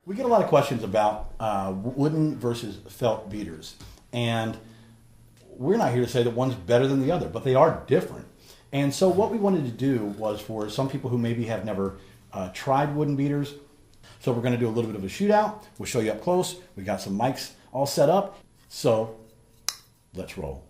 We get a lot of questions about wooden versus felt beaters, and we're not here to say that one's better than the other, but they are different. And so what we wanted to do was for some people who maybe have never tried wooden beaters, so we're going to do a little bit of a shootout. We'll show you up close. We got some mics all set up, so let's roll.